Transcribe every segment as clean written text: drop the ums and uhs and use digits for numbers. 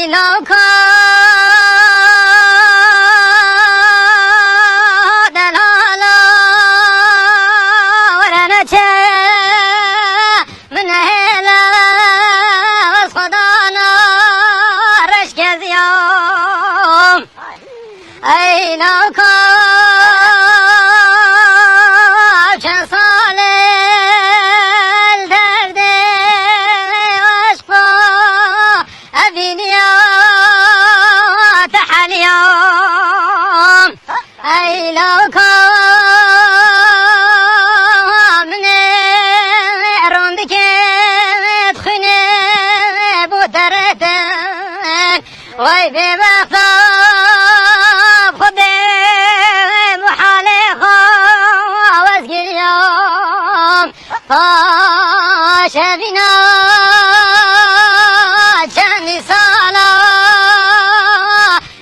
ای لوکا دلالا ورنچه من هلا خدانا رشک زیام ای لوکا چند ساله درد عشق ابینیا تحلیام ای لوکا من روند که خونه بودرتن وای ببختا خود محال خواهز گریام شبینا چندی سالا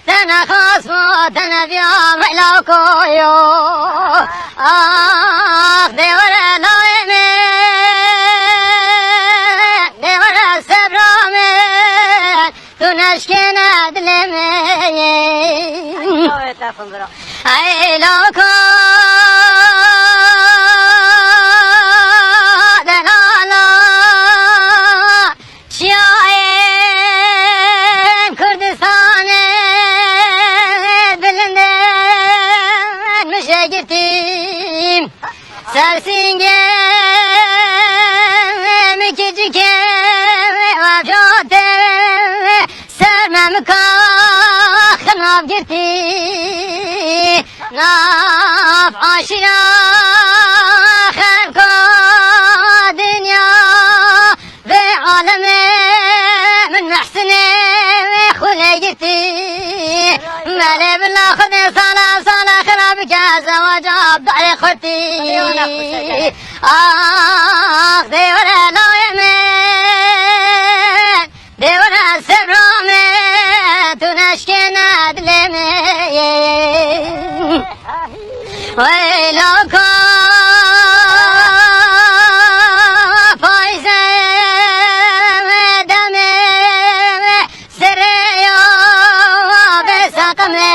تنخواست و تنبیام ایلاو کویو آخ دیور لایمه دیور سبرامه تو نشکنه دلمه ای لوکا دلالا شیایم کردستان دلندن مشه گرتیم سرسینگم کچکه وفجاته سرممکا خناب گرتی ناف عاشنا خلقا دنیا به عالم من محسنه خونه گرتی مالی بالله خود سالا خراب که زواجاب دعی خودتی آخ دیور لایمه دیور سبرامه تو نشکنه دلمه وی لوکا پایزه دمه سریا بساقمه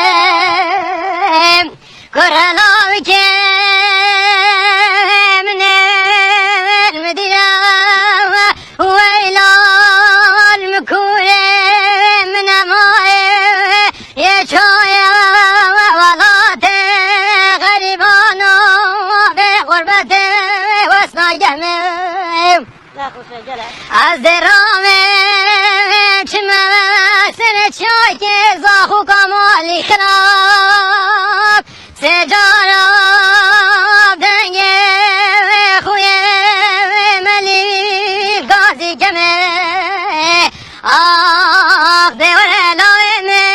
کرهلاوی که من المدینه ویلال مکوره من مای یه چای ولات غریبانو به غربت وسناگمه از درامه چمه سر چای که زاخو کامالی خراب سجارا دنگه خویه ملی گازی کمه آخ دیور لایمه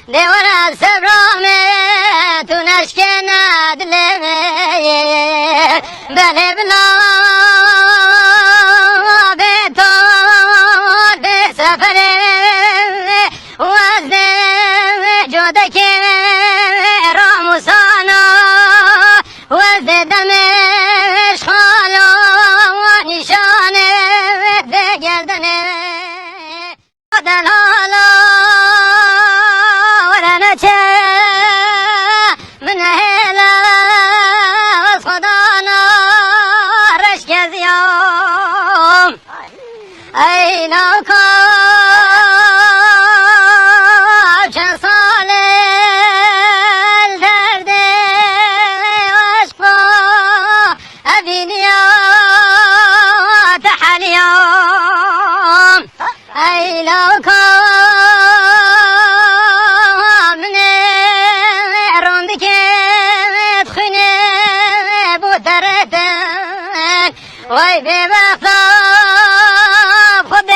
دیور سبرامه تو نشکنه دلمه بله بلا بتان به سفره وزده جودکه راموسانا وزده دمش خالا نشانه ده گردنه دلالا ورنچه من هلا از خدانا رشک زیام ای لوکا چند ساله درد عشق ابینیا تحلیام ای لوکا من روند که خونه بودرتن وای ببختا خود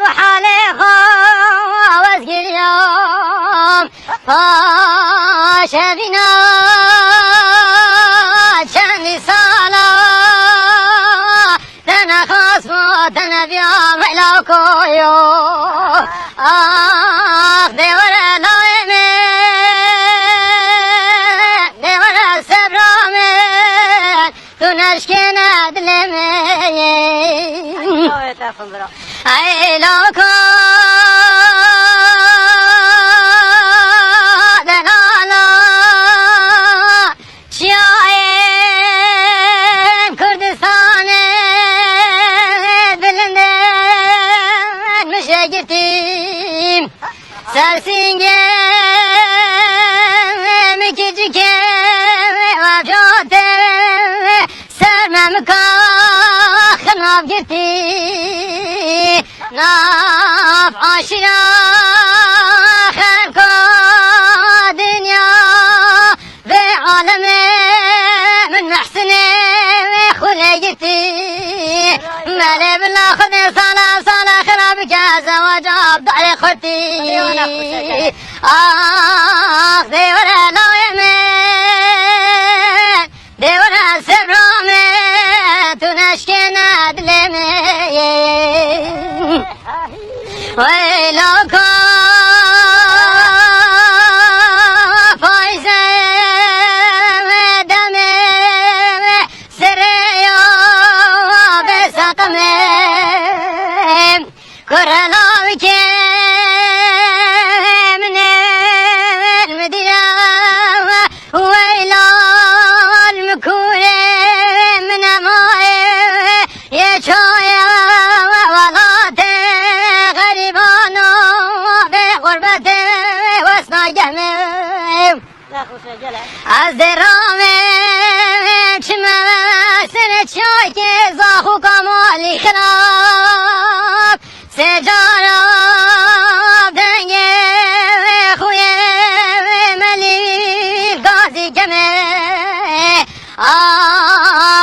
محال خواهز گریام شبینا چندی سالا تنخواست و تنبیام ایلاو کویو آخ دیور لایمه دیور سبرامه تو نشکنه دلمه ای لوکو دلالا شاین کردستان دلنده مشگرتیم سرسینگه مکیجیکه وفجاته سرممکا خناب گرتی ناف عاشیا خلقا دنیا و عالم من محسنه خلقتي مالي بالله خذي صلاة خراب كازا وجاب ضعي خدتي دي ولا لو يمين دي ولا سرامي تنشكنا دلمي ويلوكو فايزة دمي سريو بسقمي كرلاوي من المدينة ويلا المكورة من ماي يشايا ولاتي غريبانو بغربتي وسنا جهمي از درامي چما سنت شايكي زاخو كمالي خراب سجارة دنگي خويا ملي غازي كمي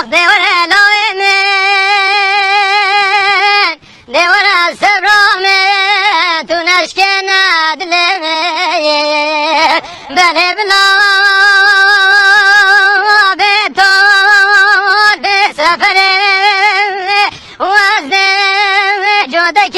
دورة لايمين دورة سبرامي تنشكنا دلمي بني بلا بيتون بسفري وزن جودك